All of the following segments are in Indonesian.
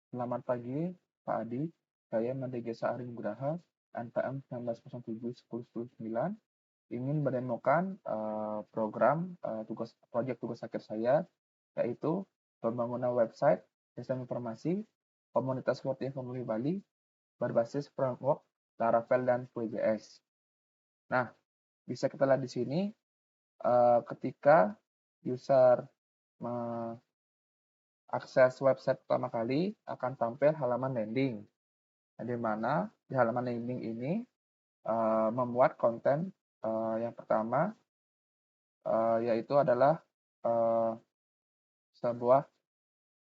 Selamat pagi, Pak Adi. Saya Mandegesa Ari Nugraha, NPM 1907-1019, ingin mendemokan program proyek tugas akhir saya, yaitu pembangunan website, sistem informasi, komunitas sportif pemilih Bali, berbasis framework Laravel dan VJS. Nah, bisa kita lihat di sini, ketika user akses website pertama kali akan tampil halaman landing, di mana di halaman landing ini memuat konten yang pertama, yaitu adalah sebuah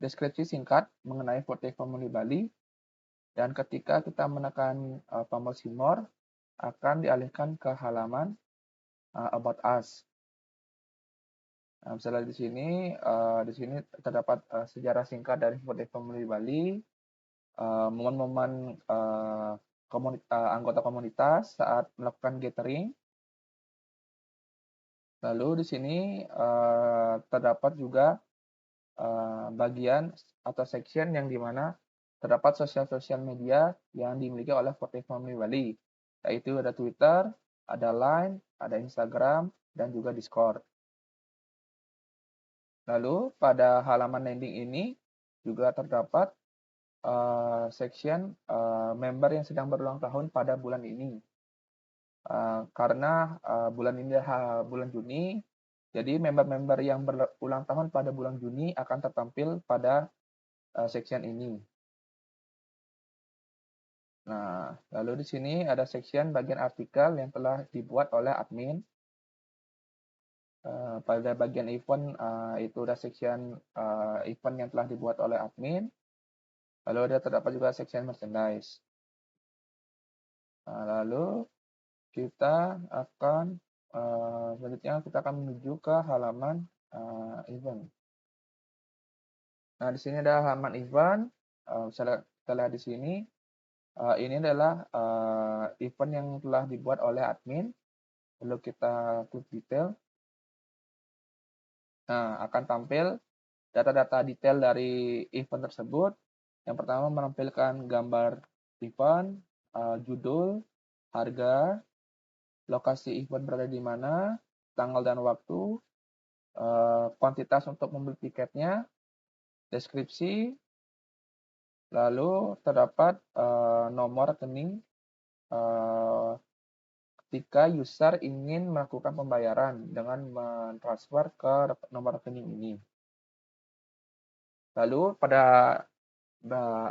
deskripsi singkat mengenai Forte Family Bali, dan ketika kita menekan tombol See More, akan dialihkan ke halaman About Us. Nah, misalnya di sini terdapat sejarah singkat dari Forte Family Bali, momen-momen anggota komunitas saat melakukan gathering. Lalu di sini terdapat juga bagian atau section yang dimana terdapat sosial media yang dimiliki oleh Forte Family Bali, yaitu ada Twitter, ada Line, ada Instagram, dan juga Discord. Lalu pada halaman landing ini juga terdapat section member yang sedang berulang tahun pada bulan ini. Karena bulan ini adalah bulan Juni, jadi member-member yang berulang tahun pada bulan Juni akan tertampil pada section ini. Nah, lalu di sini ada section bagian artikel yang telah dibuat oleh admin. Pada bagian event, itu ada section event yang telah dibuat oleh admin. Lalu ada terdapat juga section merchandise. Nah, lalu kita akan selanjutnya kita akan menuju ke halaman event. Nah, di sini ada halaman event. Misalnya kita lihat di sini, ini adalah event yang telah dibuat oleh admin. Lalu kita klik detail. Nah, akan tampil data-data detail dari event tersebut. Yang pertama menampilkan gambar event, judul, harga, lokasi event berada di mana, tanggal dan waktu, kuantitas untuk membeli tiketnya, deskripsi, lalu terdapat nomor rekening ketika user ingin melakukan pembayaran dengan mentransfer ke nomor rekening ini. Lalu pada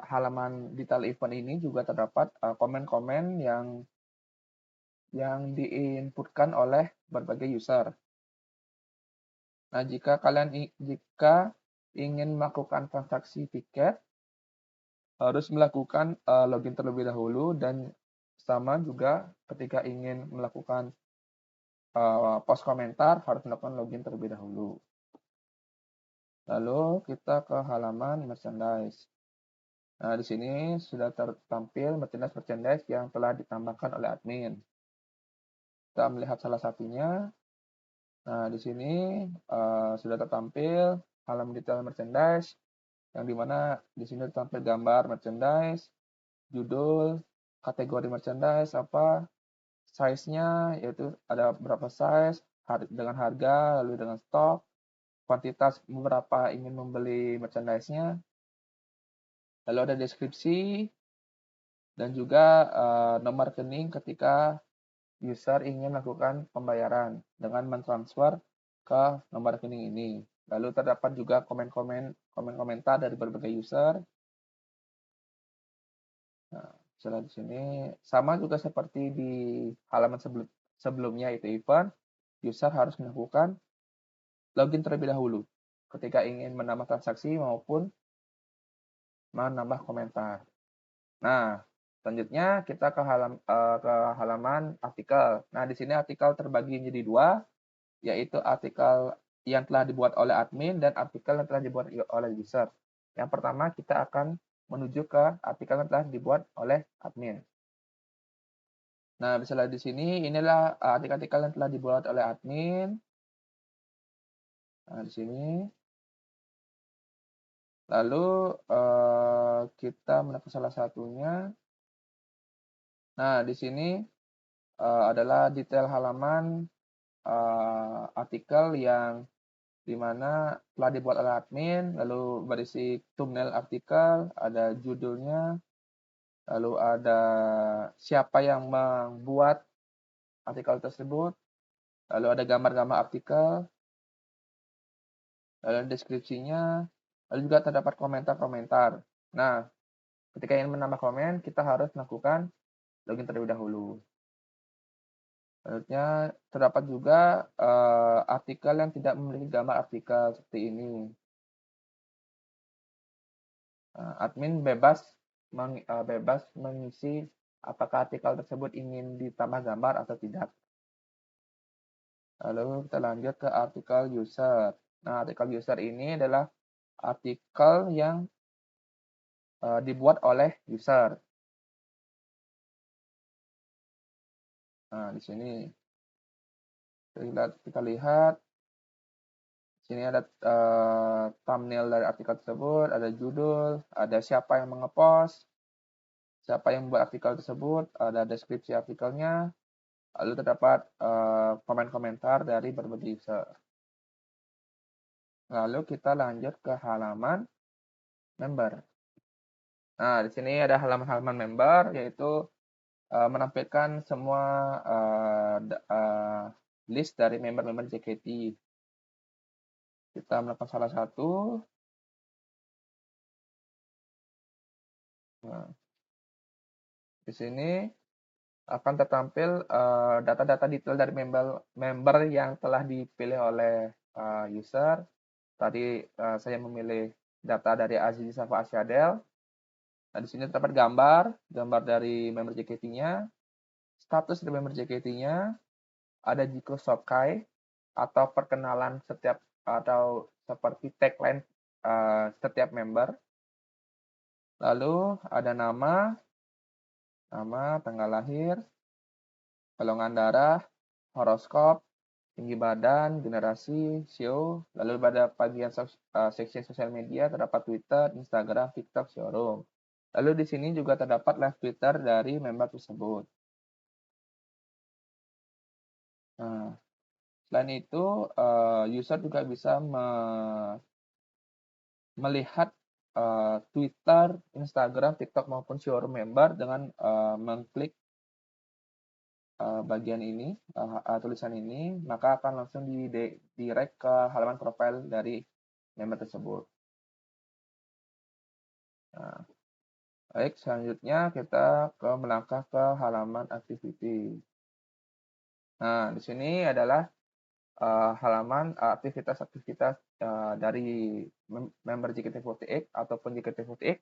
halaman detail event ini juga terdapat komen-komen yang diinputkan oleh berbagai user. Nah, jika ingin melakukan transaksi tiket, harus melakukan login terlebih dahulu, dan sama juga ketika ingin melakukan post komentar harus melakukan login terlebih dahulu. Lalu kita ke halaman merchandise. Nah, di sini sudah tertampil merchandise yang telah ditambahkan oleh admin. Kita melihat salah satunya. Nah, di sini sudah tertampil halaman detail merchandise, yang dimana di sini tertampil gambar merchandise, judul, kategori merchandise apa, size-nya, yaitu ada berapa size, dengan harga, lalu dengan stok, kuantitas berapa ingin membeli merchandise-nya, lalu ada deskripsi, dan juga nomor rekening ketika user ingin melakukan pembayaran dengan mentransfer ke nomor rekening ini. Lalu terdapat juga komentar dari berbagai user. Nah, misalnya di sini sama juga seperti di halaman sebelumnya, itu event, user harus melakukan login terlebih dahulu ketika ingin menambah transaksi maupun menambah komentar. Nah, selanjutnya kita ke halaman artikel. Nah, di sini artikel terbagi menjadi dua, yaitu artikel yang telah dibuat oleh admin dan artikel yang telah dibuat oleh user. Yang pertama kita akan menuju ke artikel yang telah dibuat oleh admin. Nah, bisa lihat di sini, inilah artikel-artikel yang telah dibuat oleh admin. Nah, di sini. Lalu kita menekan salah satunya. Nah, di sini adalah detail halaman artikel yang dimana telah dibuat oleh admin, lalu berisi thumbnail artikel, ada judulnya, lalu ada siapa yang membuat artikel tersebut, lalu ada gambar-gambar artikel, lalu deskripsinya, lalu juga terdapat komentar-komentar. Nah, ketika ingin menambah komen, kita harus melakukan login terlebih dahulu. Selanjutnya, terdapat juga artikel yang tidak memiliki gambar artikel seperti ini. Admin bebas mengisi apakah artikel tersebut ingin ditambah gambar atau tidak. Lalu kita lanjut ke artikel user. Nah, artikel user ini adalah artikel yang dibuat oleh user. Nah, di sini kita lihat, di sini ada thumbnail dari artikel tersebut, ada judul, ada siapa yang mengepost, siapa yang membuat artikel tersebut, ada deskripsi artikelnya, lalu terdapat komen-komentar dari berbagai user. Lalu kita lanjut ke halaman member. Nah, di sini ada halaman-halaman member, yaitu menampilkan semua list dari member-member JKT. Kita melakukan salah satu. Nah, di sini akan tertampil data-data detail dari member yang telah dipilih oleh user. Tadi saya memilih data dari Azizi Safa Asyadel. Nah, di sini terdapat gambar dari member JKT-nya, status dari member JKT-nya, ada Jiko Sokai atau perkenalan setiap atau seperti tagline setiap member. Lalu ada nama, tanggal lahir, golongan darah, horoskop, tinggi badan, generasi, show. Lalu pada bagian seksi sosial media terdapat Twitter, Instagram, TikTok, showroom. Lalu di sini juga terdapat live Twitter dari member tersebut. Nah, selain itu, user juga bisa melihat Twitter, Instagram, TikTok maupun showroom member dengan mengklik bagian ini, tulisan ini, maka akan langsung direct ke halaman profile dari member tersebut. Nah, baik, selanjutnya kita melangkah ke halaman activity. Nah, di sini adalah halaman aktivitas-aktivitas dari member JKT48 ataupun JKT48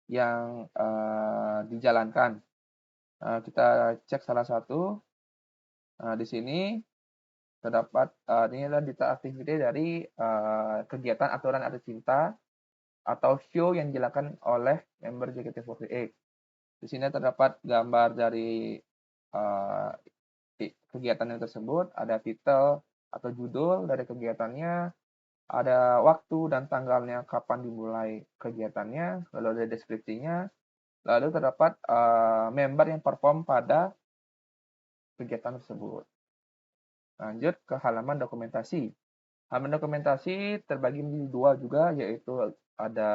yang dijalankan. Kita cek salah satu. Di sini terdapat ini adalah detail aktiviti dari kegiatan aturan arti cinta atau show yang dilakukan oleh member JKT48. Di sini terdapat gambar dari kegiatan tersebut, ada titel atau judul dari kegiatannya, ada waktu dan tanggalnya kapan dimulai kegiatannya, lalu ada deskripsinya, lalu terdapat member yang perform pada kegiatan tersebut. Lanjut ke halaman dokumentasi. Halaman dokumentasi terbagi menjadi dua juga, yaitu ada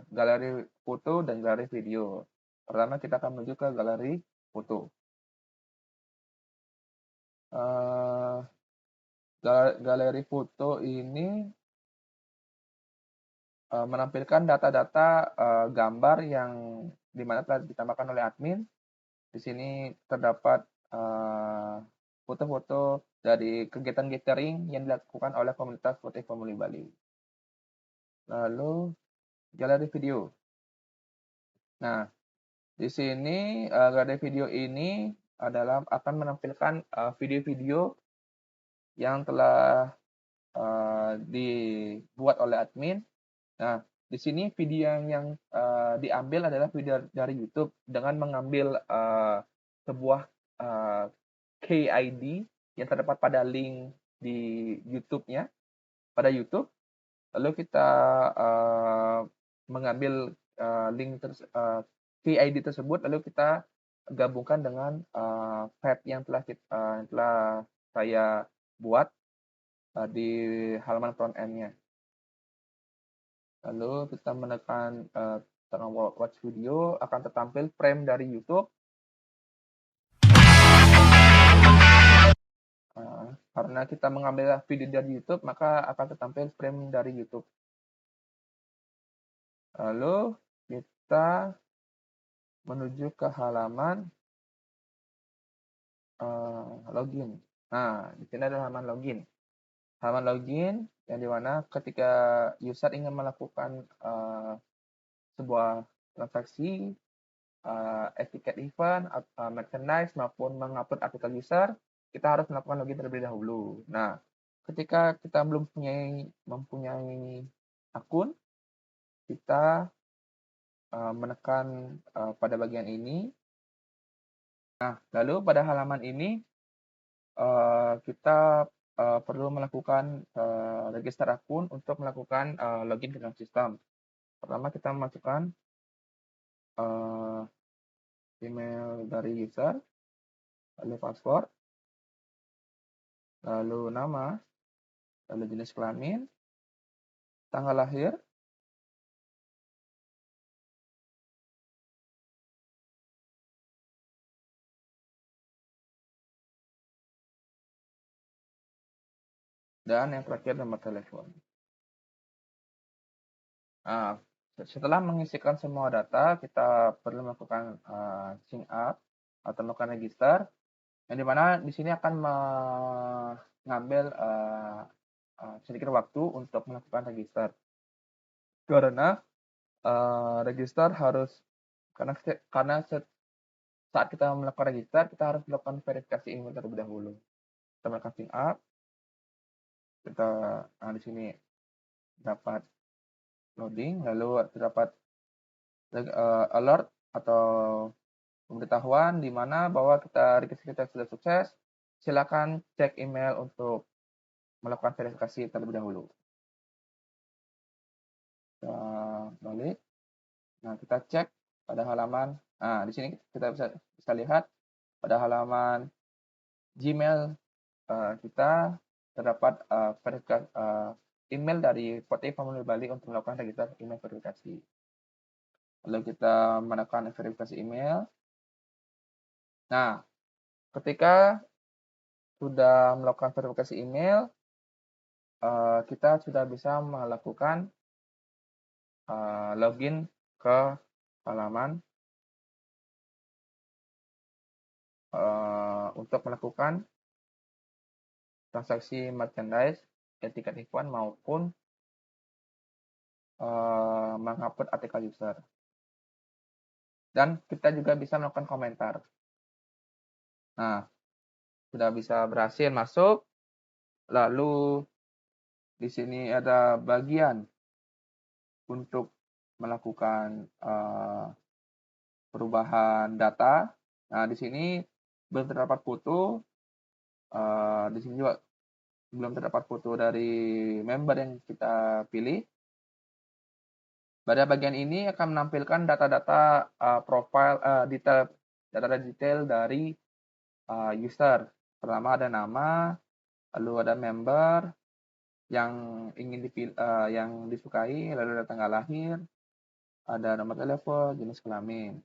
galeri foto dan galeri video. Pertama kita akan menuju ke galeri foto. Galeri foto ini menampilkan data-data gambar yang dimana telah ditambahkan oleh admin. Di sini terdapat foto-foto dari kegiatan gathering yang dilakukan oleh komunitas Spotify Family Bali. Lalu galeri video. Nah, di sini galeri video ini adalah akan menampilkan video-video yang telah dibuat oleh admin. Nah, di sini video yang diambil adalah video dari YouTube dengan mengambil sebuah KID yang terdapat pada link di YouTube-nya, pada YouTube. Lalu kita mengambil PID tersebut, lalu kita gabungkan dengan pad yang telah saya buat di halaman front end-nya. Lalu kita menekan tombol watch video, akan tertampil frame dari YouTube. Karena kita mengambil video dari YouTube, maka akan tertampil frame dari YouTube. Lalu kita menuju ke halaman login. Nah, di sini ada halaman login. Halaman login yang dimana ketika user ingin melakukan sebuah transaksi, etiket event, merchandise, maupun mengupload artikel user, kita harus melakukan login terlebih dahulu. Nah, ketika kita belum mempunyai akun, kita menekan pada bagian ini. Nah, lalu pada halaman ini kita perlu melakukan register akun untuk melakukan login ke dalam sistem. Pertama kita memasukkan email dari user, lalu password, lalu nama, lalu jenis kelamin, tanggal lahir, dan yang terakhir nomor telepon. Nah, setelah mengisikan semua data, kita perlu melakukan sign up atau melakukan register, yang dimana di sini akan mengambil sedikit waktu untuk melakukan register. Karena register harus karena saat kita melakukan register, kita harus melakukan verifikasi email terlebih dahulu. Kita melakukan sign up, kita di sini dapat loading, lalu terdapat alert atau pemberitahuan di mana bahwa registrasi kita sudah sukses. Silakan cek email untuk melakukan verifikasi terlebih dahulu. Kita balik. Nah, kita cek pada halaman. Nah, di sini kita bisa lihat pada halaman Gmail kita terdapat email dari POTI Formulir Bali untuk melakukan registrasi email verifikasi. Lalu kita menekan verifikasi email. Nah, ketika sudah melakukan verifikasi email, kita sudah bisa melakukan login ke halaman untuk melakukan transaksi merchandise, etiket event, maupun mengupload artikel user. Dan kita juga bisa melakukan komentar. Nah, sudah bisa berhasil masuk. Lalu di sini ada bagian untuk melakukan perubahan data. Nah, di sini belum terdapat foto. Di sini juga belum terdapat foto dari member yang kita pilih. Pada bagian ini akan menampilkan data-data profile data detail dari user. Pertama ada nama, lalu ada member yang ingin yang disukai, lalu ada tanggal lahir, ada nomor telepon, jenis kelamin.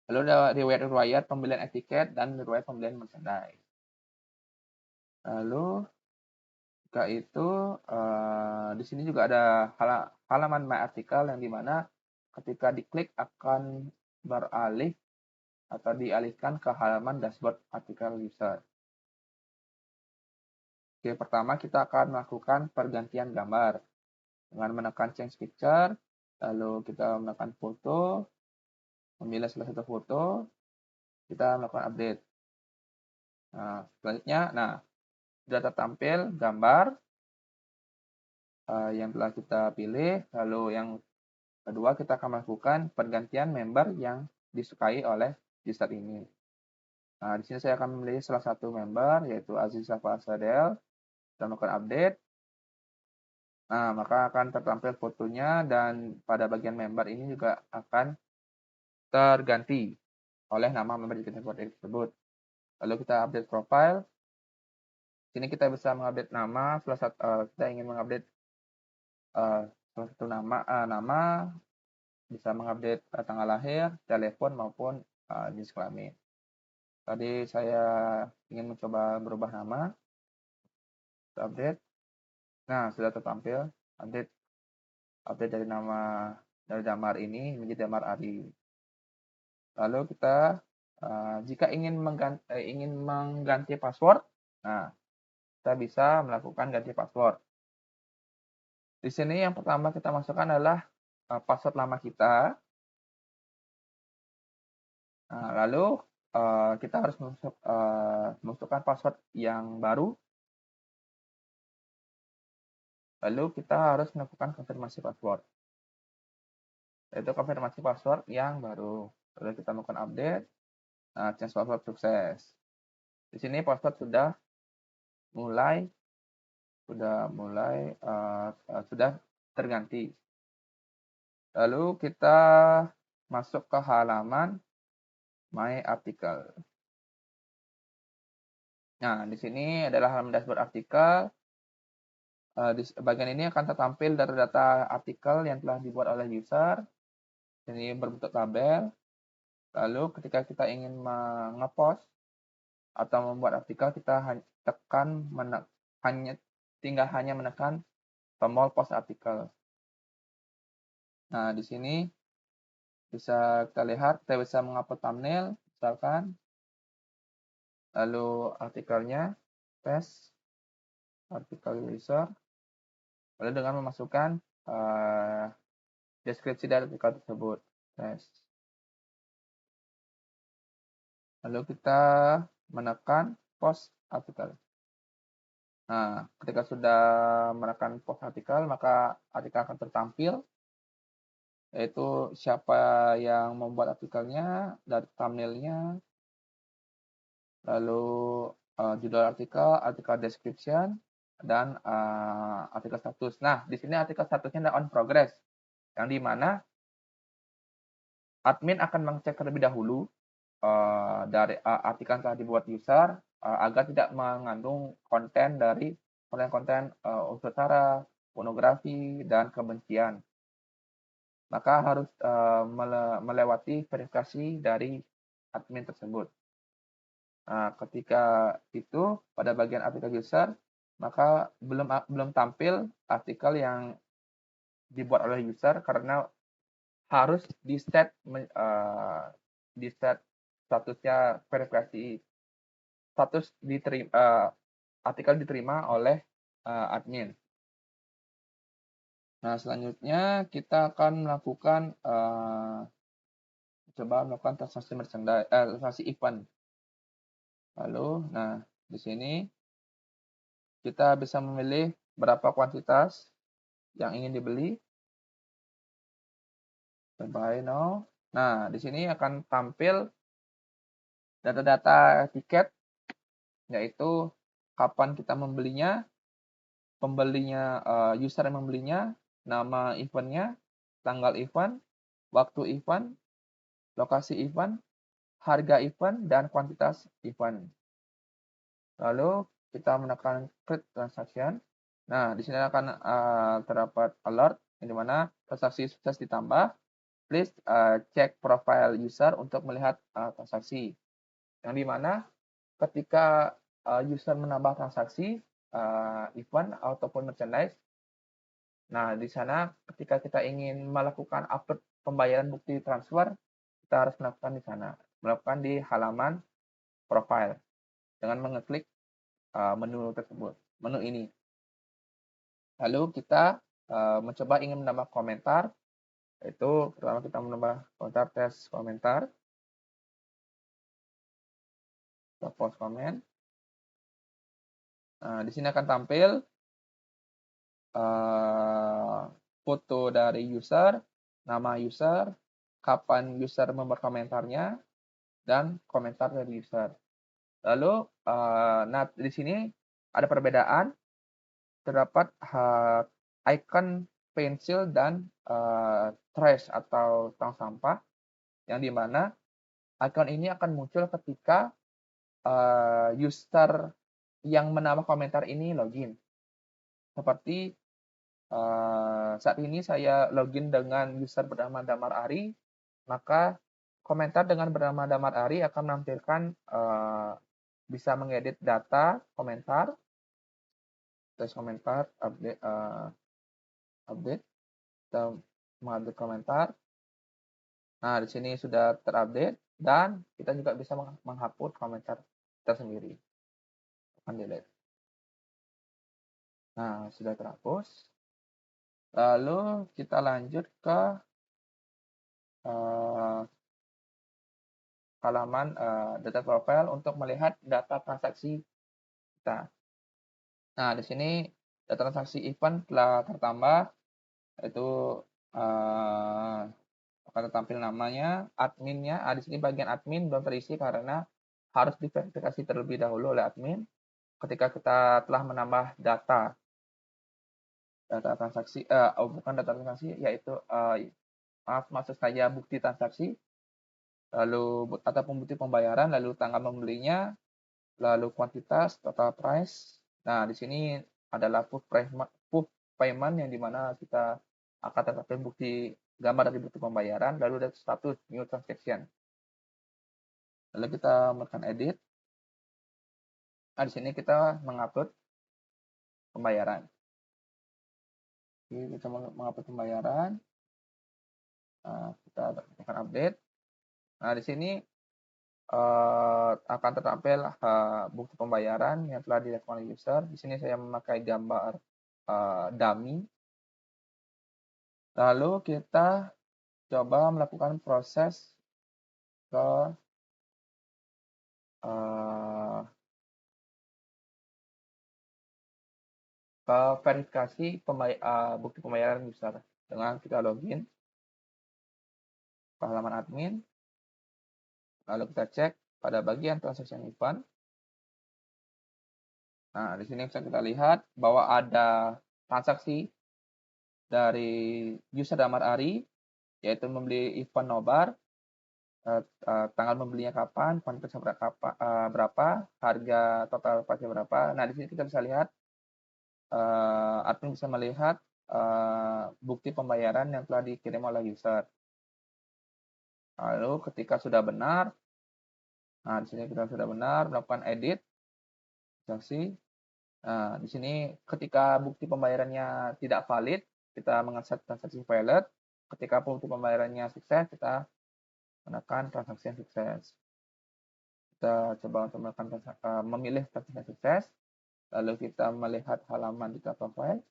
Lalu ada riwayat pembelian etiket dan riwayat pembelian merchandise. Lalu jika itu di sini juga ada halaman My Article yang dimana ketika diklik akan beralih atau dialihkan ke halaman dashboard artikel user. Oke, pertama kita akan melakukan pergantian gambar dengan menekan change picture, lalu kita menekan foto, memilih salah satu foto, kita melakukan update. Nah, selanjutnya, sudah tertampil gambar yang telah kita pilih, lalu yang kedua kita akan melakukan pergantian member yang disukai oleh user ini. Nah, di sini saya akan memilih salah satu member yaitu Aziza Farsadel. Kita melakukan update. Nah, maka akan tertampil fotonya dan pada bagian member ini juga akan terganti oleh nama member JKT48 tersebut. Lalu kita update profile. Sini kita bisa mengupdate nama, kita ingin mengupdate salah satu nama bisa mengupdate tanggal lahir, telepon maupun jenis kelamin. Tadi saya ingin mencoba berubah nama, update. Nah, sudah tertampil update dari damar ini menjadi damar Ari. Lalu kita jika ingin mengganti password, nah kita bisa melakukan ganti password. Di sini yang pertama kita masukkan adalah password lama kita. Nah, lalu kita harus masukkan password yang baru. Lalu kita harus melakukan konfirmasi password. Yaitu konfirmasi password yang baru. Lalu kita melakukan update. Nah, change password sukses. Di sini password sudah terganti. Lalu kita masuk ke halaman My Article. Nah, di sini adalah halaman dashboard artikel. Di bagian ini akan tertampil data-data artikel yang telah dibuat oleh user. Ini berbentuk tabel. Lalu ketika kita ingin nge-post atau membuat artikel, kita tinggal hanya menekan tombol post artikel. Nah, di sini bisa kita lihat, kita bisa mengupload thumbnail, misalkan. Lalu artikelnya, paste, artikel user. Lalu dengan memasukkan deskripsi dari artikel tersebut. Lalu kita menekan post artikel. Nah, ketika sudah menekan post artikel, maka artikel akan tertampil, yaitu siapa yang membuat artikelnya, dari thumbnailnya, lalu judul artikel description, dan artikel status. Nah, di sini artikel statusnya adalah on progress, yang dimana admin akan mengecek terlebih dahulu dari artikel yang telah dibuat user agar tidak mengandung konten unsur sara, pornografi, dan kebencian. Maka harus melewati verifikasi dari admin tersebut. Nah, ketika itu pada bagian artikel user, maka belum tampil artikel yang dibuat oleh user karena harus di-set statusnya verifikasi, status artikel diterima oleh admin. Nah, selanjutnya kita akan melakukan transaksi transaksi event. Lalu, nah di sini kita bisa memilih berapa kuantitas yang ingin dibeli. Buy now. Nah, di sini akan tampil data-data tiket, yaitu kapan kita membelinya, user yang membelinya, nama eventnya, tanggal event, waktu event, lokasi event, harga event, dan kuantitas event. Lalu kita menekan create transaction. Nah, di sini akan terdapat alert, di mana transaksi sukses ditambah. Please cek profile user untuk melihat transaksi. Yang dimana ketika user menambah transaksi, event ataupun merchandise, nah di sana ketika kita ingin melakukan upload pembayaran bukti transfer, kita harus melakukan di halaman profile dengan mengeklik menu tersebut, menu ini. Lalu kita mencoba ingin menambah komentar, yaitu pertama kita menambah komentar, tes komentar, kita post komen. Nah, di sini akan tampil foto dari user, nama user, kapan user membuat komentarnya, dan komentar dari user. Lalu, nah di sini ada perbedaan, terdapat icon pensil dan trash atau tong sampah, yang dimana icon ini akan muncul ketika user yang menambah komentar ini login. Seperti saat ini saya login dengan user bernama Damar Ari, maka komentar dengan bernama Damar Ari akan menampilkan bisa mengedit data komentar, tes komentar, update, kita mengupdate komentar. Nah, di sini sudah terupdate dan kita juga bisa menghapus komentar tersendiri. Akan delete. Nah, sudah terhapus. Lalu kita lanjut ke halaman data profile untuk melihat data transaksi kita. Nah, di sini data transaksi event telah tertambah, yaitu akan tampil namanya, adminnya. Di sini bagian admin belum terisi karena harus diverifikasi terlebih dahulu oleh admin. Ketika kita telah menambah data transaksi, bukan data transaksi, yaitu maksud saya bukti transaksi, lalu ataupun bukti pembayaran, lalu tanggal membelinya, lalu kuantitas, total price. Nah, di sini adalah proof payment yang dimana kita akan terdapat bukti gambar dari bukti pembayaran, lalu ada status new transaction. Lalu kita menekan edit. Nah, di sini kita mengupload pembayaran. Jadi kita mengupload pembayaran. Nah, kita tekan update. Nah, di sini akan tertampil bukti pembayaran yang telah dilakukan oleh user. Di sini saya memakai gambar dummy. Lalu kita coba melakukan proses ke verifikasi bukti pembayaran user dengan kita login ke halaman admin. Lalu kita cek pada bagian transaction event. Nah, di sini bisa kita lihat bahwa ada transaksi dari user Damar Ari, yaitu membeli event nobar, tanggal membelinya kapan, kuantitas berapa, harga total pajak berapa. Nah, di sini kita bisa lihat, admin bisa melihat bukti pembayaran yang telah dikirim oleh user. Lalu ketika sudah benar, nah di sini kita sudah benar melakukan edit transaksi. Nah, di sini ketika bukti pembayarannya tidak valid, kita mengaccept transaksi valid. Ketika bukti pembayarannya sukses, kita menekan transaksi yang sukses. Kita coba untuk memilih transaksi yang sukses. Lalu kita melihat halaman data profile.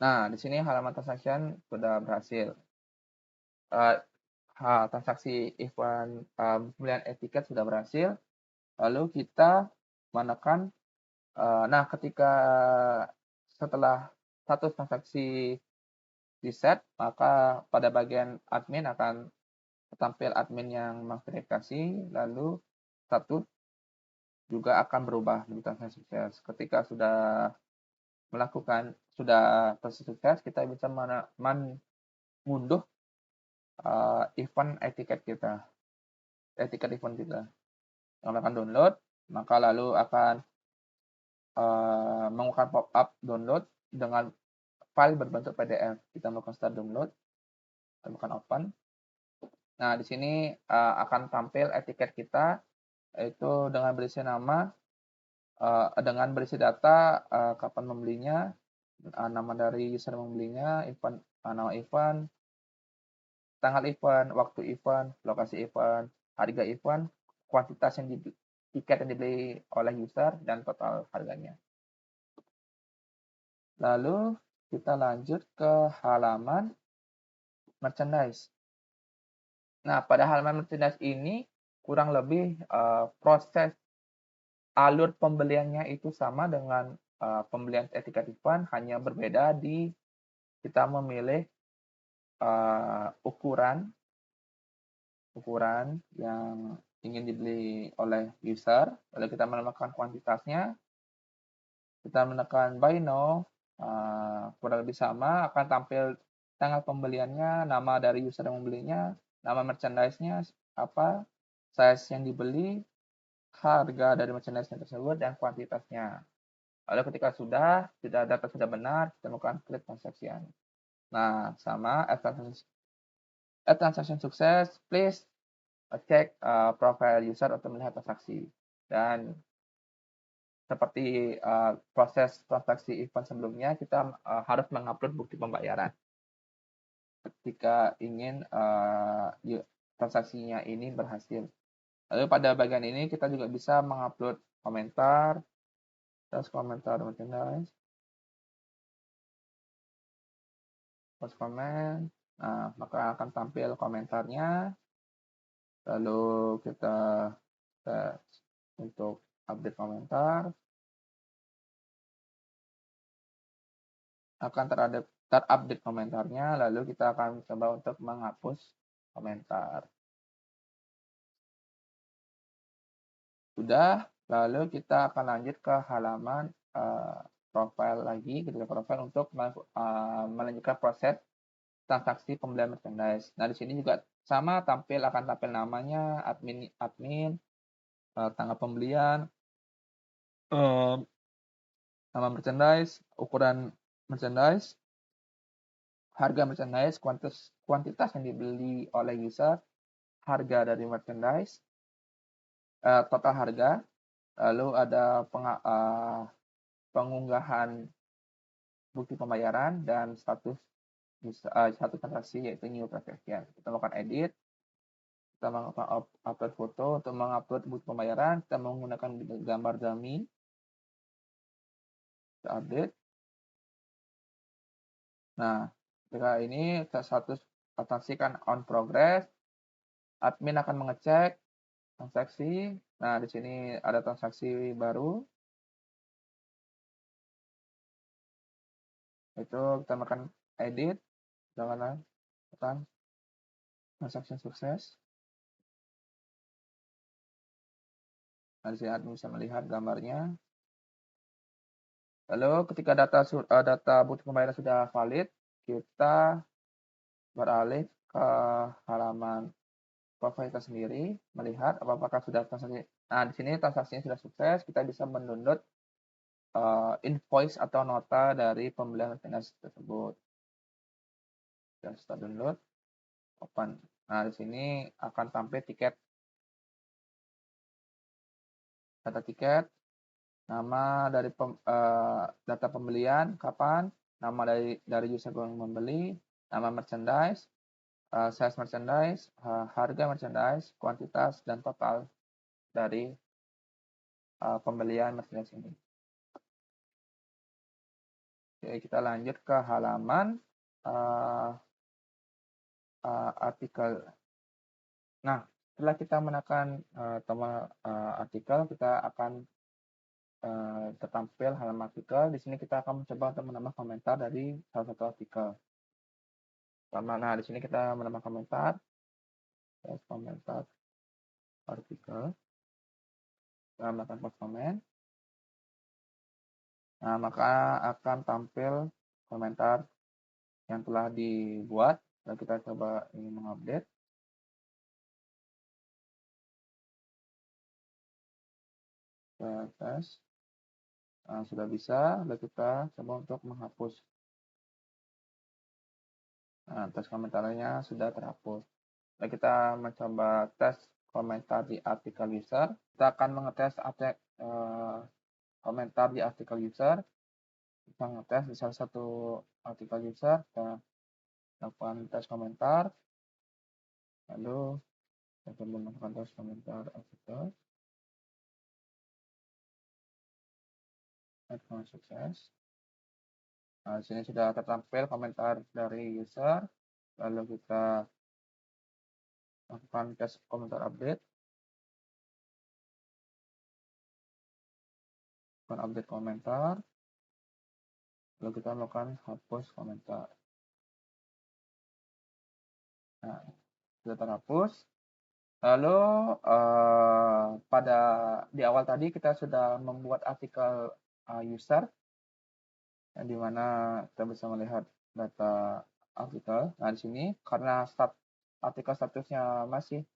Nah, di sini halaman transaction sudah berhasil. Transaksi event pembelian etiket sudah berhasil. Lalu kita menekan, nah ketika setelah status transaksi di-set, maka pada bagian admin akan tampil admin yang memverifikasi, lalu status juga akan berubah menjadi transaksi sukses. Ketika sudah transaksi sukses, kita bisa mengunduh event etiket kita, etiket event kita. Melakukan download, maka lalu akan melakukan pop-up download dengan file berbentuk PDF. Kita melakukan start download, tekan open. Nah, di sini akan tampil etiket kita, yaitu dengan berisi nama, dengan berisi data, kapan membelinya, nama dari user membelinya, event, nama event, tanggal event, waktu event, lokasi event, harga event, kuantitas tiket yang dibeli oleh user, dan total harganya. Lalu kita lanjut ke halaman merchandise. Nah, pada halaman merchandise ini kurang lebih proses alur pembeliannya itu sama dengan pembelian etiket event, hanya berbeda di kita memilih ukuran yang ingin dibeli oleh user, lalu kita menambahkan kuantitasnya, kita menekan buy now, kurang lebih sama, akan tampil tanggal pembeliannya, nama dari user yang membelinya, nama merchandise-nya apa, size yang dibeli, harga dari merchandise tersebut, dan kuantitasnya. Lalu ketika data sudah benar, kita lakukan klik transaction. Nah, sama add transaction sukses, please cek profile user untuk melihat transaksi. Dan seperti proses transaksi event sebelumnya, kita harus mengupload bukti pembayaran ketika ingin transaksinya ini berhasil. Lalu pada bagian ini kita juga bisa mengupload komentar, terus komentar merchandise, post comment. Nah, maka akan tampil komentarnya. Lalu kita tes untuk update komentar. Akan terupdate komentarnya, lalu kita akan coba untuk menghapus komentar. Sudah, lalu kita akan lanjut ke halaman profile lagi, ketika profile untuk melanjutkan proses transaksi pembelian merchandise. Nah, di sini juga sama akan tampil namanya, admin, tanggal pembelian, nama merchandise, ukuran merchandise, harga merchandise, kuantitas yang dibeli oleh user, harga dari merchandise, total harga, lalu ada pengunggahan bukti pembayaran dan status satu transaksi yaitu new transaction. Kita melakukan edit, kita melakukan upload foto. Untuk mengupload bukti pembayaran, kita menggunakan gambar dummy. Kita update. Nah, ketika ini status transaksi kan on progress, admin akan mengecek transaksi. Nah, di sini ada transaksi baru. Itu kita makan edit, jangan tekan transaksi sukses. Nah, di sini admin bisa melihat gambarnya. Lalu ketika data bukti pembayaran sudah valid, kita beralih ke halaman profile kita sendiri, melihat apakah sudah transaksi. Nah, di sini transaksinya sudah sukses, kita bisa mendownload invoice atau nota dari pembelian merchandise tersebut. Dan setelah download, open. Nah, di sini akan tampil tiket, data tiket, nama dari data pembelian, kapan, nama dari user yang membeli, nama merchandise, size merchandise, harga merchandise, kuantitas, dan total dari pembelian merchandise ini. Oke, kita lanjut ke halaman artikel. Nah, setelah kita menekan tombol artikel, kita akan tertampil halaman artikel. Di sini kita akan mencoba untuk menambah komentar dari salah satu artikel. Nah, di sini kita menambah komentar. Komentar artikel. Kita melakukan post comment. Nah, maka akan tampil komentar yang telah dibuat. Dan kita coba ingin mengupdate. Kita tes. Nah, sudah bisa. Lalu kita coba untuk menghapus. Nah, tes komentarnya sudah terhapus. Lalu kita mencoba tes komentar di artikel user. Kita akan mengetes komentar di artikel user. Kita ngetes di salah satu artikel user. Kita lakukan tes komentar. Lalu kita melakukan tes komentar artikel. Sukses. Nah, di sini sudah tertampil komentar dari user. Lalu kita lakukan tes komentar update. Update komentar. Lalu kita melakukan hapus komentar. Nah, sudah terhapus. Lalu di awal tadi kita sudah membuat artikel user. yang dimana kita bisa melihat data artikel. Nah, di sini karena artikel statusnya masih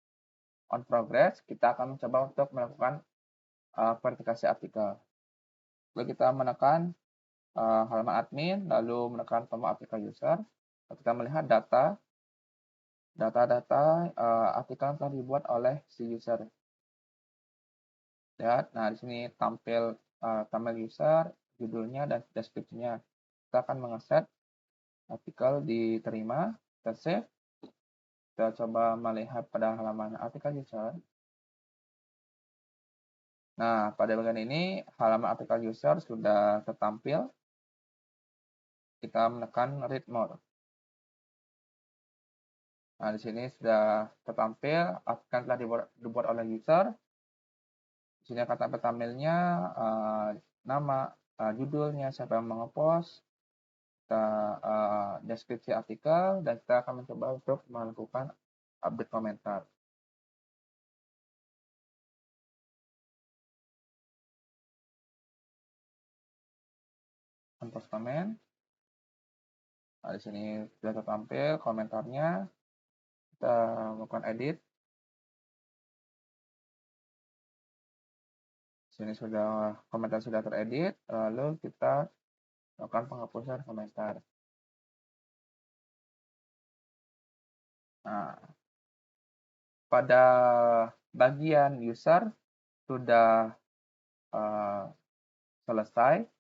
on progress, kita akan mencoba untuk melakukan verifikasi artikel. Lalu kita menekan halaman admin, lalu menekan tombol artikel user. Kita melihat data-data artikel yang telah dibuat oleh si user. Lihat, nah di sini tampil thumbnail user, judulnya dan deskripsinya. Kita akan mengeset artikel diterima, kita save. Kita coba melihat pada halaman artikel user. Nah, pada bagian ini halaman artikel user sudah tertampil. Kita menekan read more. Nah, di sini sudah tertampil artikel telah dibuat oleh user. Di sini akan tampil thumbnailnya, nama, judulnya, siapa yang mengepost, kita deskripsi artikel, dan kita akan mencoba untuk melakukan update komentar. Post komen. Nah, di sini sudah tertampil komentarnya. Kita melakukan edit. Sini komentar sudah teredit, lalu kita lakukan penghapusan komentar. Nah, pada bagian user sudah selesai.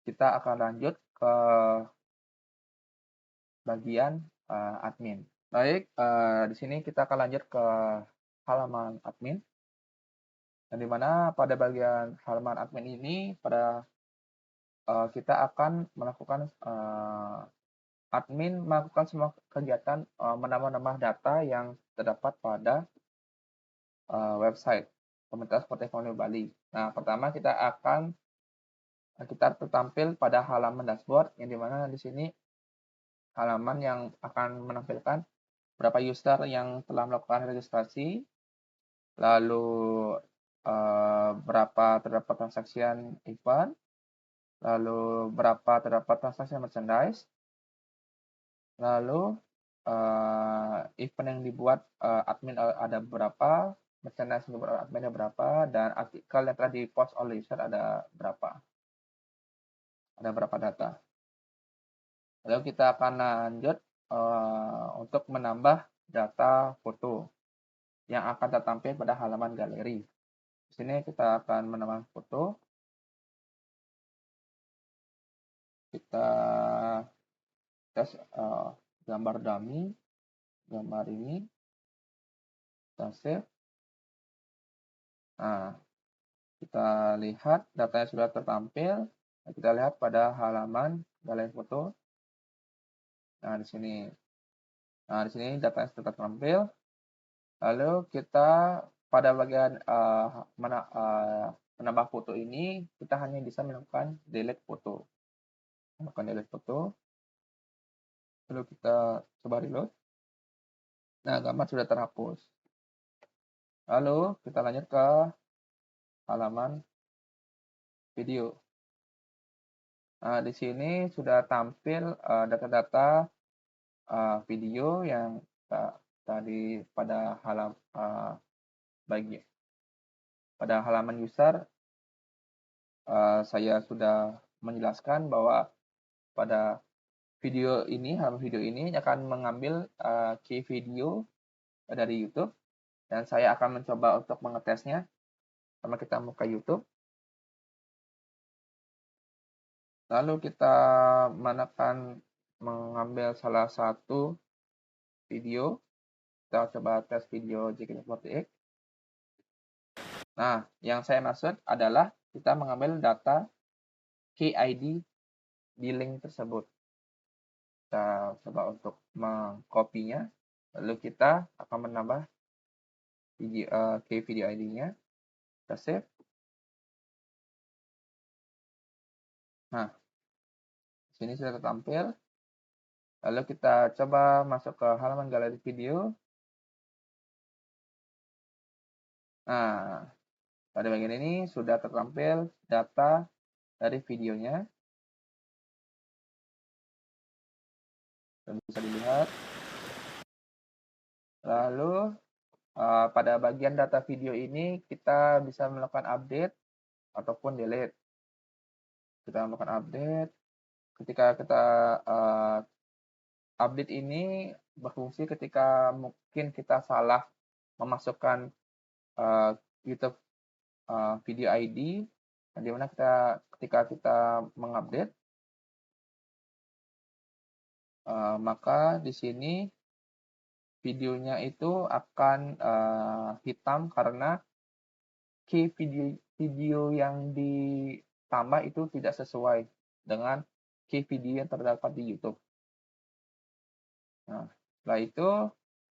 Kita akan lanjut ke bagian admin. Baik, di sini kita akan lanjut ke halaman admin. Dan di mana pada bagian halaman admin ini kita akan melakukan admin melakukan semua kegiatan menambah-nambah data yang terdapat pada website Komunitas Portofolio Bali. Nah, pertama kita tertampil pada halaman dashboard yang dimana di sini halaman yang akan menampilkan berapa user yang telah melakukan registrasi, lalu berapa terdapat transaksian event, lalu berapa terdapat transaksi merchandise, lalu event yang dibuat admin ada berapa, merchandise yang dibuat admin ada berapa, dan artikel yang telah di-post oleh user ada berapa. Ada berapa data. Lalu kita akan lanjut untuk menambah data foto yang akan tertampil pada halaman galeri. Di sini kita akan menambah foto. Kita tes gambar dummy, gambar ini, kita save. Nah, kita lihat datanya sudah tertampil. Kita lihat pada halaman galeri foto. Nah, di sini. Nah, di sini datanya sudah tertampil. Lalu kita pada bagian menambah foto ini, kita hanya bisa melakukan delete foto. Melakukan delete foto. Lalu kita coba reload. Nah, gambar sudah terhapus. Lalu kita lanjut ke halaman video. Nah, di sini sudah tampil data-data video yang tadi pada halaman user saya sudah menjelaskan bahwa pada halaman video ini akan mengambil key video dari YouTube dan saya akan mencoba untuk mengetesnya. Pertama kita buka YouTube. Lalu kita mengambil salah satu video. Kita coba tes video JKT48. Nah, yang saya maksud adalah kita mengambil data key ID di link tersebut. Kita coba untuk mengkopinya. Lalu kita akan menambah key video ID-nya. Kita save. Nah, sini sudah tertampil. Lalu kita coba masuk ke halaman galeri video. Nah, pada bagian ini sudah tertampil data dari videonya. dan bisa dilihat. Lalu pada bagian data video ini kita bisa melakukan update ataupun delete. Kita melakukan update. Ketika kita update ini berfungsi ketika mungkin kita salah memasukkan YouTube video ID, di mana ketika kita mengupdate, maka di sini videonya itu akan hitam karena key video yang ditambah itu tidak sesuai dengan key video yang terdapat di YouTube. Nah, setelah itu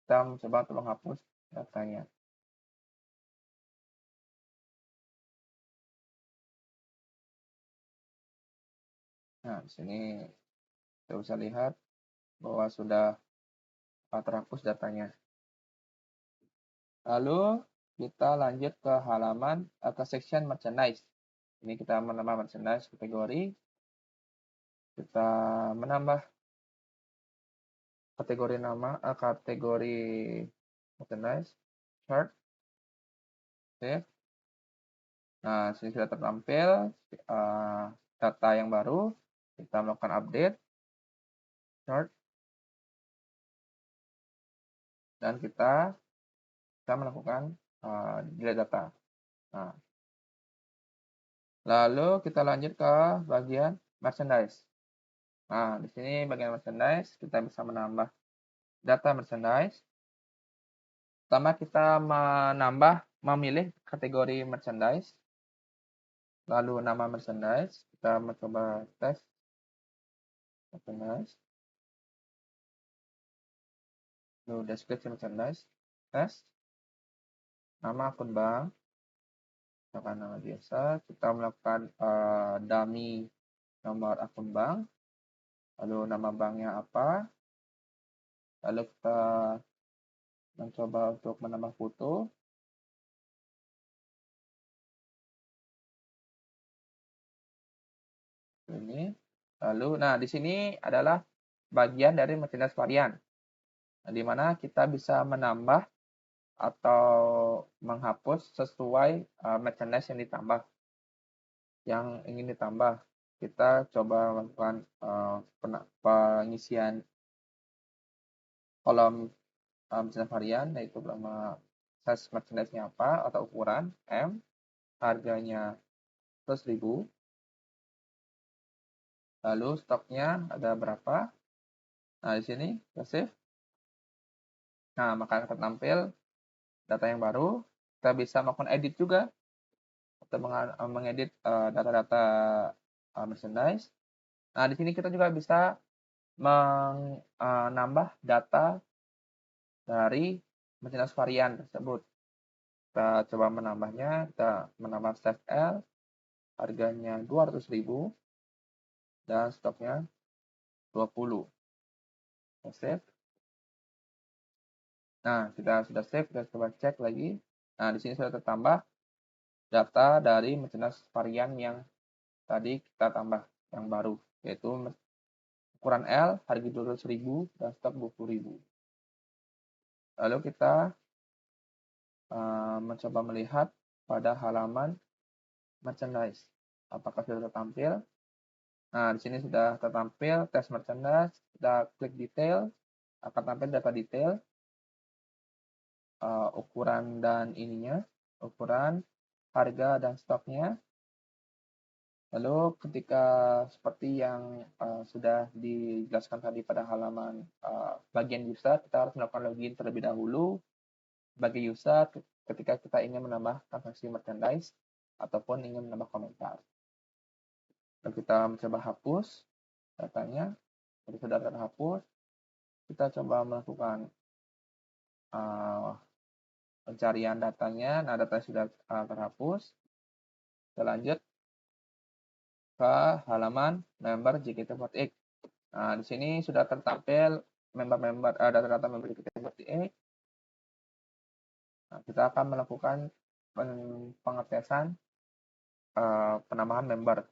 kita mencoba untuk menghapus datanya. Nah, di sini kita bisa lihat bahwa sudah terhapus datanya. Lalu kita lanjut ke halaman ke section merchandise. Ini kita menambah merchandise kategori. Kita menambah kategori nama, kategori merchandise, chart, save. Nah, sini sudah tertampil data yang baru. Kita melakukan update, chart, dan kita melakukan delete data. Nah, lalu kita lanjut ke bagian merchandise. Nah, di sini bagian merchandise kita bisa menambah data merchandise. Pertama kita memilih kategori merchandise. Lalu nama merchandise, kita mencoba tes merchandise. Lalu deskripsi merchandise, tes. Nama akun bank, misalkan nama biasa. Kita melakukan dummy nomor akun bank. Lalu nama banknya apa. Lalu kita mencoba untuk menambah foto. Ini. Lalu, nah di sini adalah bagian dari merchandise varian, di mana kita bisa menambah atau menghapus sesuai merchandise yang ditambah, yang ingin ditambah. Kita coba melakukan pengisian kolom merchandise varian, yaitu bernama size merchandise-nya apa atau ukuran M, harganya 100.000. Lalu stoknya ada berapa. Nah, di sini kita save. Nah, maka akan tampil data yang baru. Kita bisa melakukan edit juga atau mengedit data-data merchandise. Nah, di sini kita juga bisa menambah data dari merchandise varian tersebut. Kita coba menambahnya. Kita menambah size L, harganya 200.000 dan stoknya 20. Kita save. Nah, kita sudah save, kita coba cek lagi. Nah, di sini sudah tertambah data dari merchandise varian yang tadi kita tambah, yang baru, yaitu ukuran L, harga 200.000 dan stok 20.000. Lalu kita mencoba melihat pada halaman merchandise, apakah sudah tertampil. Nah, di sini sudah tertampil tes merchandise. Kita klik detail, akan tampil data detail, ukuran dan ininya, ukuran, harga dan stoknya. Lalu ketika seperti yang sudah dijelaskan tadi pada halaman bagian user, kita harus melakukan login terlebih dahulu sebagai user ketika kita ingin menambah transaksi merchandise ataupun ingin menambah komentar. Lalu kita mencoba hapus datanya. Ketika sudah terhapus, kita coba melakukan pencarian datanya. Nah, datanya sudah terhapus. Kita lanjut ke halaman member JKT48. Nah, di sini sudah tertampil data-data member JKT48. Nah, kita akan melakukan pengetesan penambahan member.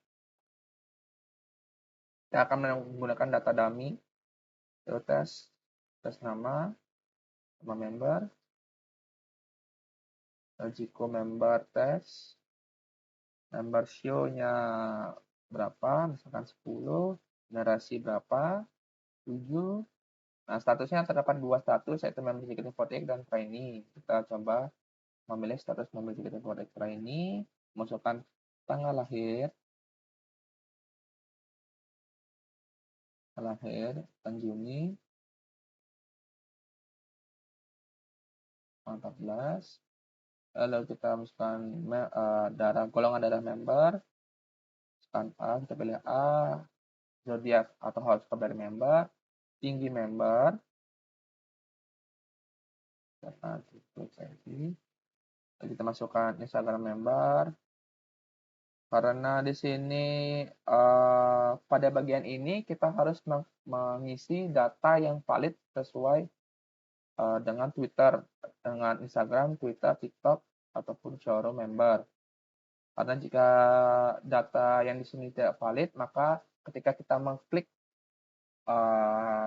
Kita akan menggunakan data dummy Lalu tes nama member, Jiko member tes, member show-nya berapa, misalkan 10, generasi berapa, 7. Nah, statusnya terdapat 2 status, yaitu member JKT48 dan trainee. Kita coba memilih status member JKT48 trainee, masukkan tanggal lahir, dan Juni 14. Lalu kita masukkan golongan darah member, masukkan A, kita pilih A, zodiak atau horoscope dari member, tinggi member, kita masukkan Instagram member. Karena di sini pada bagian ini kita harus mengisi data yang valid sesuai dengan Twitter, dengan Instagram, Twitter, TikTok, ataupun showroom member. Karena jika data yang di sini tidak valid, maka ketika kita mengklik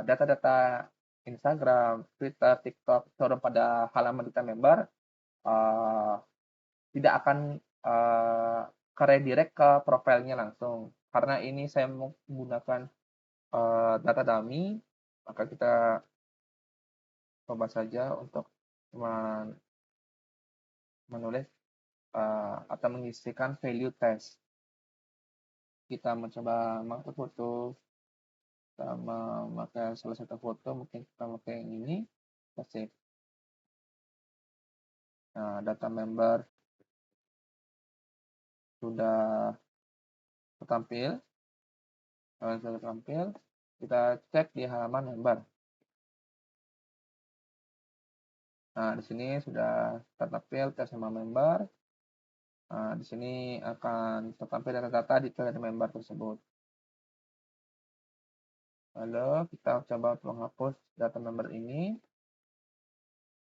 data-data Instagram, Twitter, TikTok, showroom pada halaman kita member, tidak akan redirect ke profilnya langsung. Karena ini saya menggunakan data dummy, maka kita coba saja untuk menulis atau mengisikan value test. Kita mencoba mengupload foto, kita memakai salah satu foto, mungkin kita pakai yang ini, kita save. Nah, data member sudah tertampil. Kalau sudah tertampil, kita cek di halaman member. Nah, di sini sudah tertampil tes nama member. Nah, di sini akan tertampil data-data detail dari member tersebut. Lalu kita coba menghapus data member ini.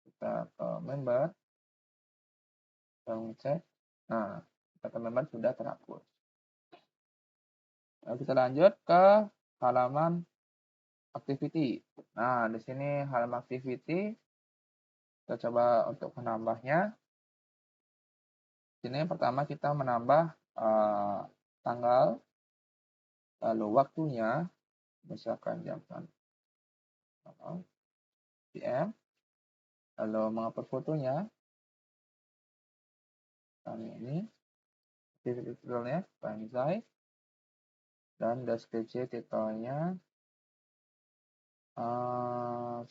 Kita ke member. Kita cek. Nah, data member sudah terhapus. Lalu kita lanjut ke halaman activity. Nah, di sini halaman activity. Kita coba untuk menambahnya. Di sini pertama kita menambah tanggal, lalu waktunya, misalkan jam PM, lalu mengupload fotonya, ini, title-nya, Banzai, dan deskripsi titelnya,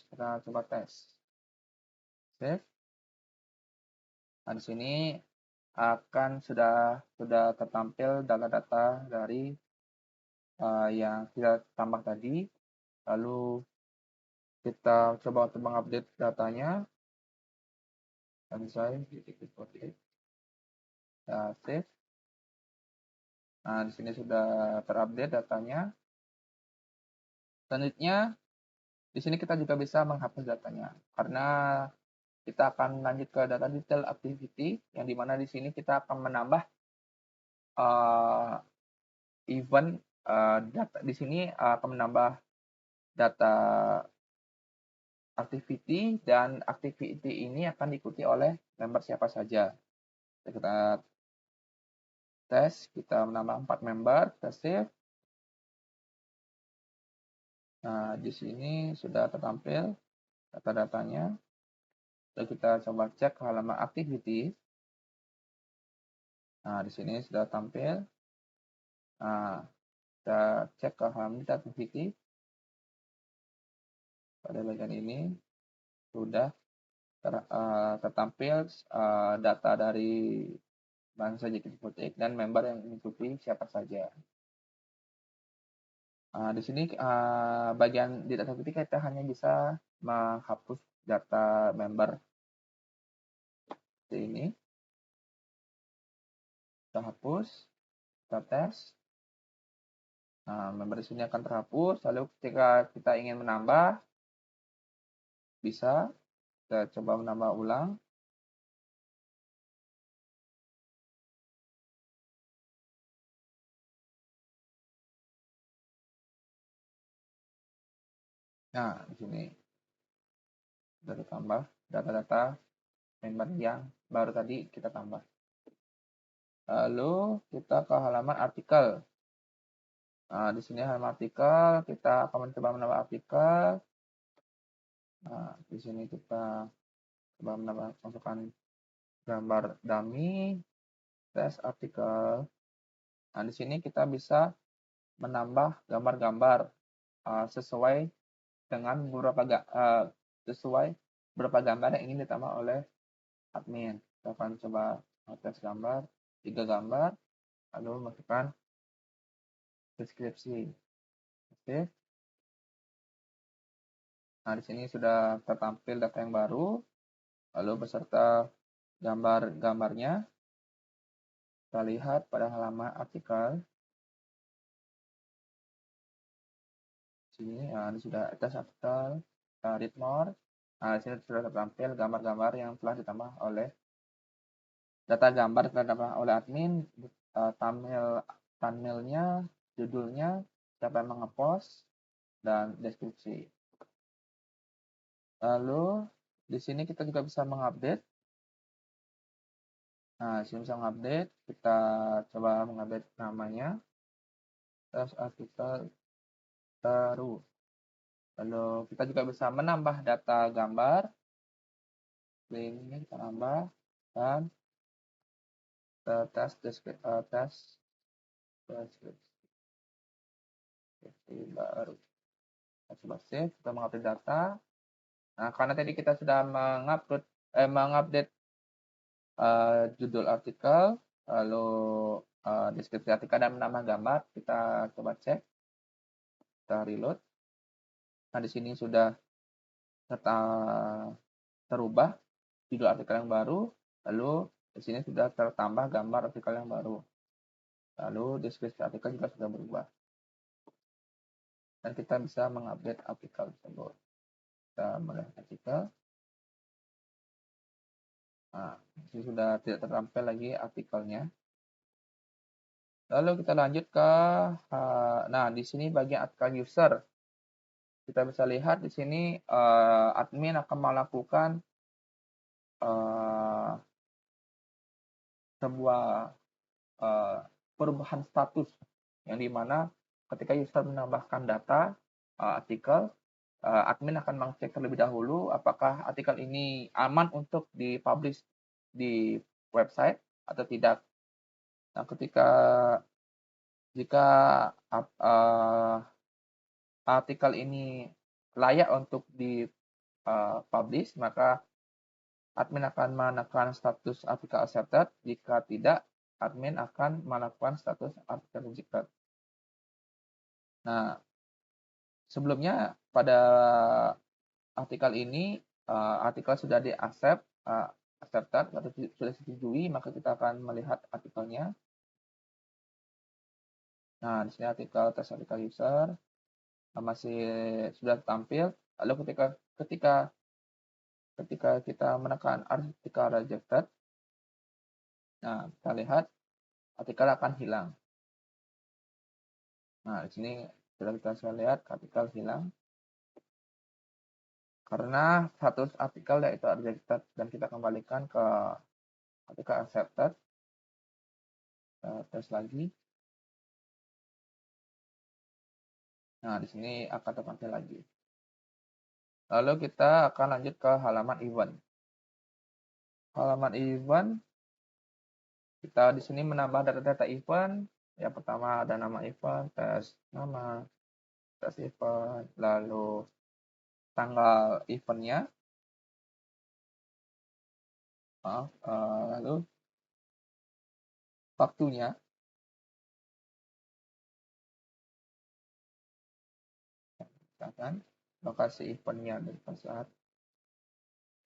kita coba tes. Save. Nah, di sini akan sudah tertampil data-data dari yang kita tambah tadi. Lalu kita coba untuk mengupdate datanya. Save. Save. Nah, di sini sudah terupdate datanya. Selanjutnya, di sini kita juga bisa menghapus datanya. Karena kita akan lanjut ke data detail activity, yang dimana di sini kita akan menambah event data. Di sini akan menambah data activity, dan activity ini akan diikuti oleh member siapa saja. Kita tes, kita menambah 4 member, kita save. Nah, di sini sudah tertampil data-datanya. Lalu kita coba cek halaman activity. Nah, di sini sudah tampil. Nah, kita cek ke halaman activity. Pada bagian ini sudah tertampil data dari bangsa JKT48 dan member yang mengikuti siapa saja. Di sini bagian di data activity kita hanya bisa menghapus data member seperti ini. Kita hapus, kita tes. Nah, member di sini akan terhapus. Lalu ketika kita ingin menambah, bisa kita coba menambah ulang. Nah, di sini sudah ditambah data-data member yang baru tadi kita tambah. Lalu kita ke halaman artikel. Nah, di sini halaman artikel, kita akan mencoba menambah artikel. Nah, di sini kita coba masukkan gambar dummy, tes artikel. Nah, di sini kita bisa menambah gambar-gambar sesuai dengan sesuai beberapa gambar yang ingin ditambah oleh admin. Kita akan coba tes gambar, 3 gambar, lalu masukkan deskripsi. Oke. Nah, di sini sudah tertampil data yang baru, lalu beserta gambar-gambarnya. Kita lihat pada halaman artikel. Sini, nah, ini sudah tes artikel, read more. Nah, di sini sudah tertampil gambar-gambar yang telah ditambah oleh data gambar telah ditambah oleh admin, thumbnailnya, judulnya, siapa yang ngepost, dan deskripsi. Lalu di sini kita juga bisa mengupdate. Nah, di sini bisa mengupdate. Kita coba mengupdate namanya. Terus artikel baru. Lalu kita juga bisa menambah data gambar. Ini kita nambah dan tes deskripsi baru. Kita coba save. Kita mengupdate data. Nah, karena tadi kita sudah mengupdate judul artikel, lalu deskripsi artikel dan menambah gambar, kita coba cek, kita reload. Nah, di sini sudah terubah judul artikel yang baru, lalu di sini sudah tertambah gambar artikel yang baru, lalu deskripsi artikel juga sudah berubah, dan kita bisa mengupdate artikel tersebut. Kita melihat artikel. Nah, ini sudah tidak tertampil lagi artikelnya. Lalu kita lanjut ke, nah di sini bagian artikel user. Kita bisa lihat di sini admin akan melakukan sebuah perubahan status yang dimana ketika user menambahkan data artikel, admin akan mengecek terlebih dahulu apakah artikel ini aman untuk dipublish di website atau tidak. Nah, jika artikel ini layak untuk dipublish, maka admin akan menekan status artikel accepted. Jika tidak, admin akan melakukan status artikel rejected. Nah, sebelumnya pada artikel ini, artikel sudah di-accept, accepted atau sudah disetujui, maka kita akan melihat artikelnya. Nah, di sini tes artikel user masih sudah tampil. Lalu ketika kita menekan artikel rejected, nah kita lihat artikel akan hilang. Nah, di sini sudah kita lihat artikel hilang karena status artikel yaitu rejected, dan kita kembalikan ke artikel accepted. Tes lagi. Nah, di sini akan tertampil lagi. Lalu kita akan lanjut ke halaman event. Halaman event, kita di sini menambah data-data event. Yang pertama ada nama event, tes nama, tes event, lalu tanggal eventnya, lalu waktunya, misalkan lokasi eventnya dan saat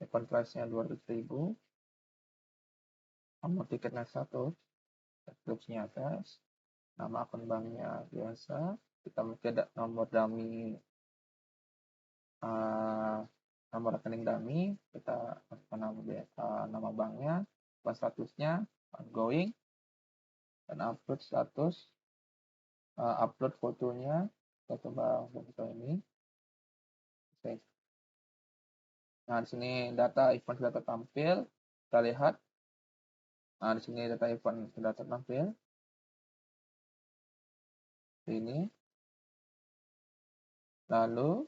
event price-nya 200.000, nomor tiketnya 1, deskripsinya atas, nama akun banknya biasa, kita mungkin ada nomor dummy, nomor rekening dummy, kita masukkan nama banknya, statusnya ongoing, dan upload status, upload fotonya, kita coba foto ini, Oke. Nah, di sini data event sudah tertampil. Kita lihat. Nah, di sini data event sudah tertampil. Ini. Lalu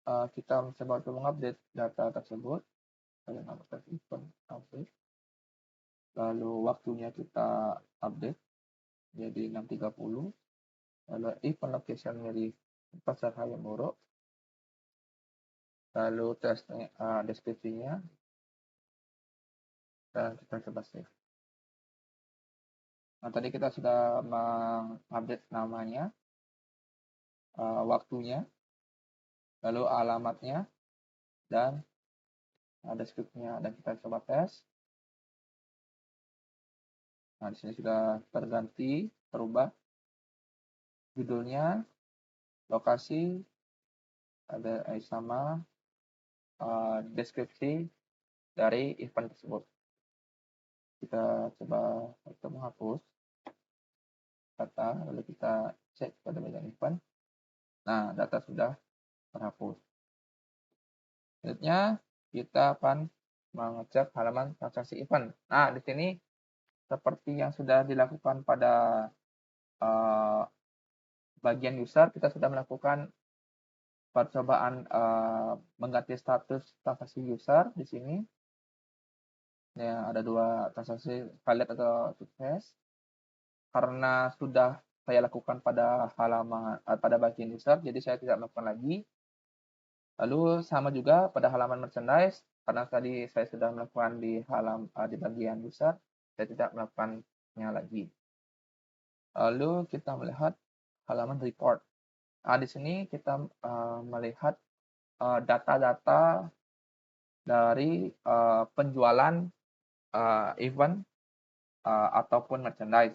kita mencoba untuk mengupdate data tersebut. Kita namakan event update. Lalu waktunya kita update jadi 6.30. Lalu event location dari Pasar Hayamuruk. Lalu deskripsinya. Dan kita coba save. Nah, tadi kita sudah mengupdate namanya, waktunya, lalu alamatnya, dan deskripsinya. Dan kita coba tes. Nah, di sini sudah terganti, terubah. Judulnya, lokasi, ada sama deskripsi dari event tersebut. Kita coba untuk menghapus data, lalu kita cek pada bagian event. Nah, data sudah terhapus. Selanjutnya, kita akan mengecek halaman transaksi event. Nah, di sini seperti yang sudah dilakukan pada bagian user, kita sudah melakukan percobaan mengganti status transaksi user di sini. Ya, ada 2 transaksi, valid atau sukses. Karena sudah saya lakukan pada halaman pada bagian user, jadi saya tidak melakukan lagi. Lalu sama juga pada halaman merchandise, karena tadi saya sudah melakukan di bagian user, saya tidak melakukannya lagi. Lalu kita melihat halaman report. Nah, di sini kita melihat data-data dari penjualan event ataupun merchandise.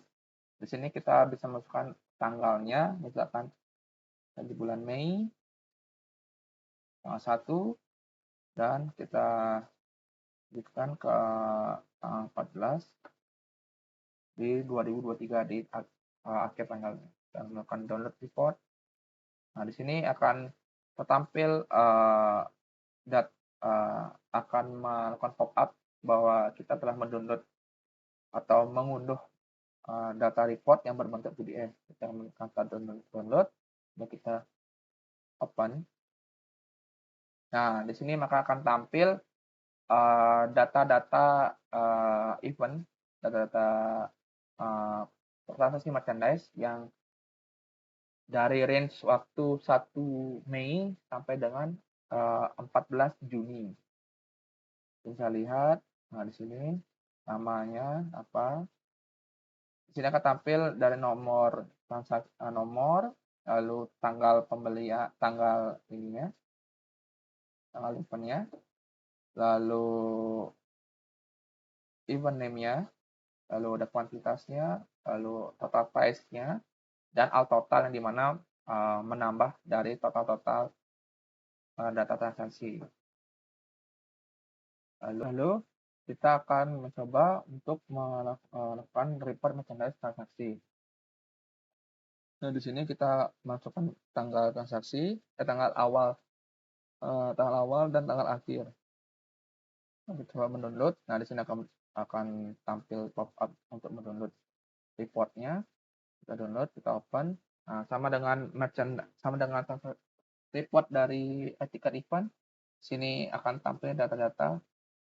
Di sini kita bisa masukkan tanggalnya, misalkan di bulan Mei tanggal 1, dan kita lanjutkan ke tanggal 14 di 2023 di akhir tanggalnya, dan melakukan download report. Nah, di sini akan tertampil akan melakukan pop-up bahwa kita telah mendownload atau mengunduh data report yang berbentuk PDF. Kita menekan download, dan kita open. Nah, di sini maka akan tampil data-data event, data-data transaksi merchandise yang dari range waktu 1 Mei sampai dengan 14 Juni. Bisa lihat, nah di sini namanya apa. Di sini akan tampil dari nomor transaksi, lalu tanggal pembelian, tanggal ininya, tanggal eventnya, lalu event name-nya, lalu ada kuantitasnya, lalu total price-nya, dan all total yang dimana menambah dari total data transaksi. Lalu kita akan mencoba untuk melakukan report merchandise transaksi. Nah, di sini kita masukkan tanggal transaksi, tanggal awal dan tanggal akhir. Nah, kita coba mendownload. Nah, di sini akan tampil pop-up untuk mendownload reportnya. Kita download, kita open. Nah, sama dengan report dari etiket event. Sini akan tampil data-data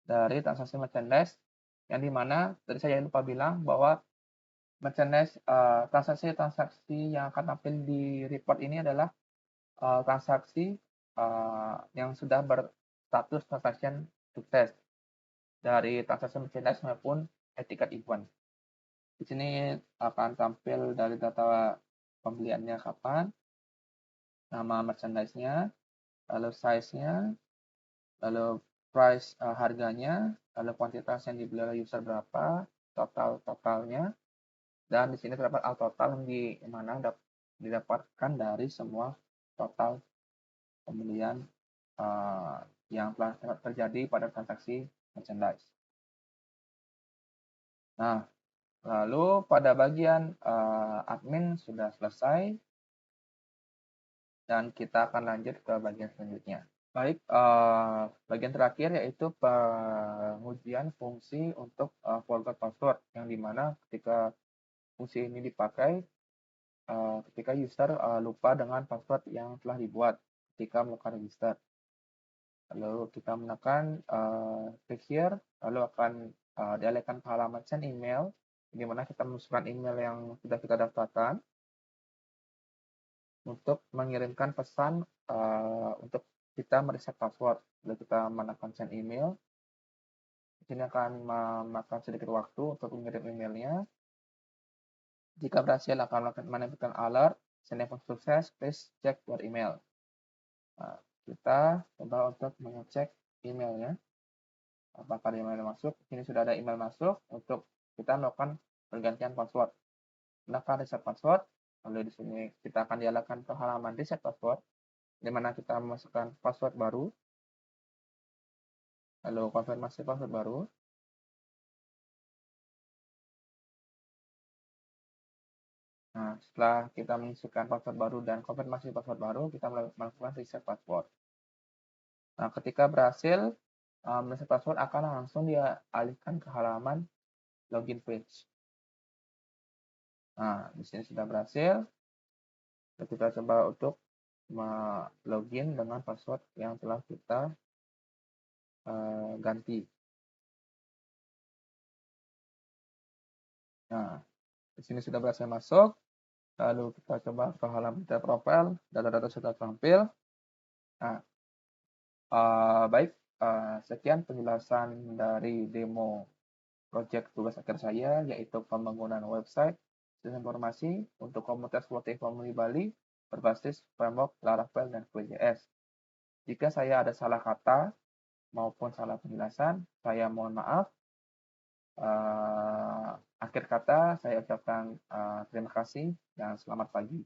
dari transaksi merchandise, yang dimana tadi saya lupa bilang bahwa merchandise transaksi yang akan tampil di report ini adalah transaksi yang sudah berstatus transaction sukses dari transaksi merchandise maupun etiket event. Di sini akan tampil dari data pembeliannya kapan, nama merchandise-nya, lalu size-nya, lalu price harganya, lalu kuantitas yang dibeli oleh user berapa, totalnya, dan di sini terdapat all total yang mana didapatkan dari semua total pembelian yang telah terjadi pada transaksi merchandise. Nah, lalu pada bagian admin sudah selesai, Dan kita akan lanjut ke bagian selanjutnya. Baik, bagian terakhir yaitu pengujian fungsi untuk forgot password, yang dimana ketika fungsi ini dipakai ketika user lupa dengan password yang telah dibuat ketika melakukan register. Lalu kita menekan klik here, lalu akan dialihkan ke halaman send email, di mana kita memasukkan email yang sudah kita daftarkan untuk mengirimkan pesan untuk kita mereset password. Lalu kita menekan send email. Di sini akan memakan sedikit waktu untuk mengirim emailnya. Jika berhasil akan menemukan alert, send sukses, please check your email. Nah, kita coba untuk mengecek emailnya. Apakah email masuk? Ini sudah ada email masuk untuk kita melakukan pergantian password. Gunakan reset password. Lalu di sini kita akan dialihkan ke halaman reset password, di mana kita memasukkan password baru. Lalu konfirmasi password baru. Nah, setelah kita memasukkan password baru dan konfirmasi password baru, kita melakukan reset password. Nah, ketika berhasil, reset password akan langsung dialihkan ke halaman login page. Nah, di sini sudah berhasil. Kita coba untuk login dengan password yang telah kita ganti. Nah, di sini sudah berhasil masuk. Lalu kita coba ke halaman data profile, data-data sudah tampil. Nah, baik, sekian penjelasan dari demo project tugas akhir saya, yaitu pembangunan website dan informasi untuk komunitas Floating Family Bali berbasis framework Laravel dan Vue.js. Jika saya ada salah kata maupun salah penjelasan, saya mohon maaf. Akhir kata, saya ucapkan terima kasih dan selamat pagi.